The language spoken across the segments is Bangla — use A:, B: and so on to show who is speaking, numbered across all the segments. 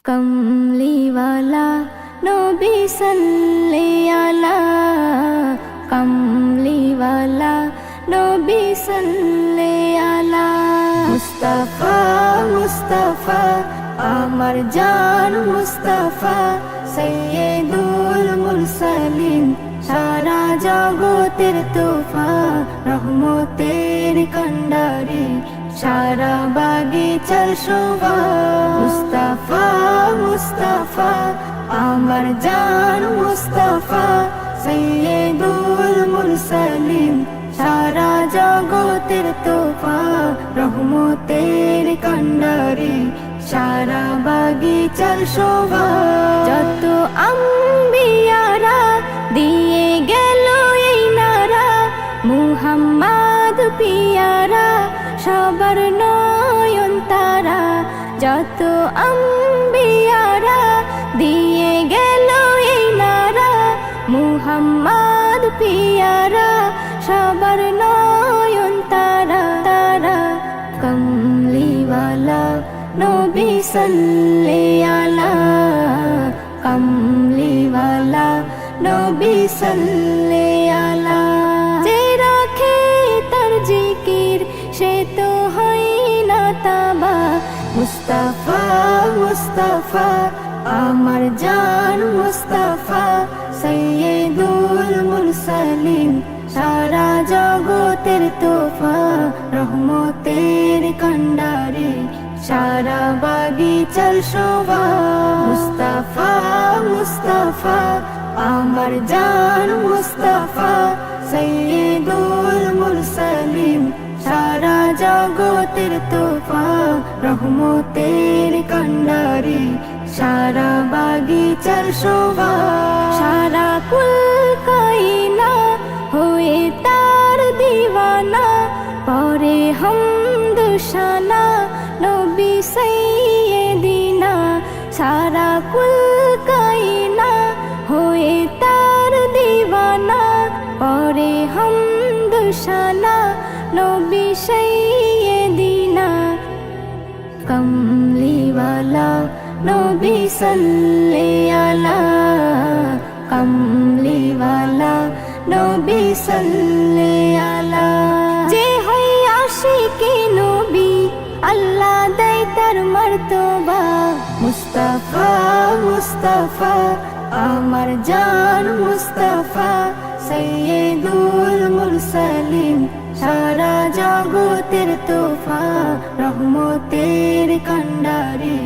A: কমলিওয়ালা নবী সাল্লি আলা, কমলিওয়ালা নবী সাল্লি আলা। মুস্তাফা মুস্তাফা আমার জান মুস্তাফা, সৈয়দুল মুরসালিন সারা জগতের তোফা, রহমতের কান্ডারি সারা বাগিচার শোভা। মুস্তাফা মুস্তাফা আমার জান মুস্তাফা, সৈয়দুল মুরসালিন সারা জগতের তোফা, রহমতের কান্ডারি সারা বাগিচার শোভা। যত আম্বিয়ারা দিয়ে গেল এই নারা, মুহাম্মদ পিয়ারা সবার নয়ন তারা। যত আম্বিয়ারা দিয়ে গেল এই নারা, মুহাম্মদ পিয়ারা সবার নয়ন তারা তারা। কমলিওয়ালা নবী সাল্লি আলা, কমলিওয়ালা নবী সাল্লি আলা। যে রাখে তার জিকির সে তো হয় না তাবা, মুস্তাফা মুস্তাফা আমার জান মুস্তাফা, সৈয়দুল মুরসালিন সারা জগতের তোফা, রহমতের কান্ডারি সারা বাগিচার শোভা। মুস্তাফা মুস্তাফা আমার জান মুস্তাফা, সৈয়দুল মুরসালিন সারা জগতের তোফা, রহমতের কান্ডারি সারা বাগিচার শোভা। সারা কুল কায়না হয়ে তার দিওয়ানা, পরে হামদ শানা নবী সাইয়্যিদিনা। সারা কুল কায়না হয়ে তার দিওয়ানা, পরে হামদ শানা নবী সাইয়্যিদিনা। কমলিওয়ালা নবী সাল্লি আলা, কমলিওয়ালা নবী সাল্লি আলা। যে হয় আশিকে নবী আল্লাহ দেয় তার মর্তবা, মুস্তাফা মুস্তাফা আমার জান মুস্তাফা, সৈয়দুল মুরসালিন সারা জগতের তোফা, রহমতের কান্ডারি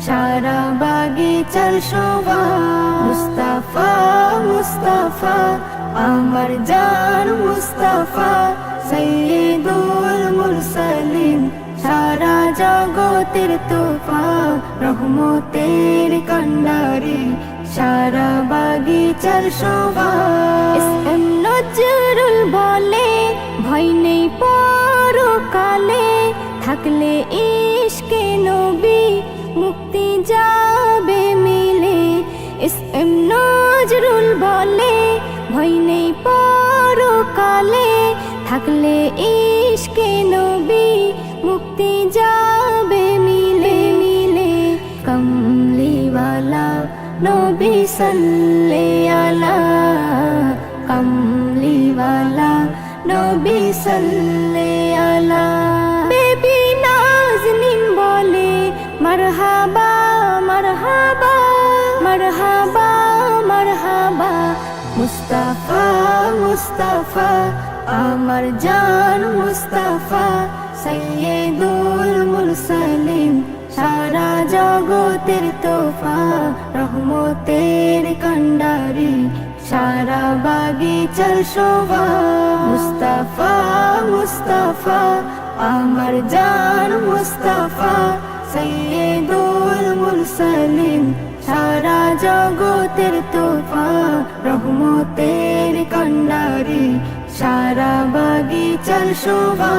A: সারা বাগিচার শোভা। মুস্তাফা মুস্তাফা আমার জান মুস্তাফা, সৈয়দুল মুরসালিন সারা জগতের তোফা, রহমতের কান্ডারি সারা বাগিচার শোভা। এসএম নজরুল বলে ভয় নেই পরকালে, থাকলে ইশকে নবী মুক্তি যাবে মিলে। এসএম নজরুল বলে ভয় নেই পরকালে, থাকলে ইশকে নবী মুক্তি যাবে মিলে মিলে। কমলিওয়ালা নবী সাল্লি আলা, কমলিওয়ালা নবী সাল্লি আলা। বেবি নাজনীন বলে মারহাবা মারহাবা মারহাবা মারহাবা। মুস্তাফা মুস্তাফা আমার জান মুস্তাফা, সৈয়দুল মুরসালিন সারা জগতের তোফা, রহমতের কান্ডারি সারা বাগিচার শোভা। মুস্তাফা মুস্তাফা আমার জান মুস্তাফা, সৈয়দুল মুরসালিন সারা জগতের তোফা, রহমতের কান্ডারি সারা বাগিচার শোভা।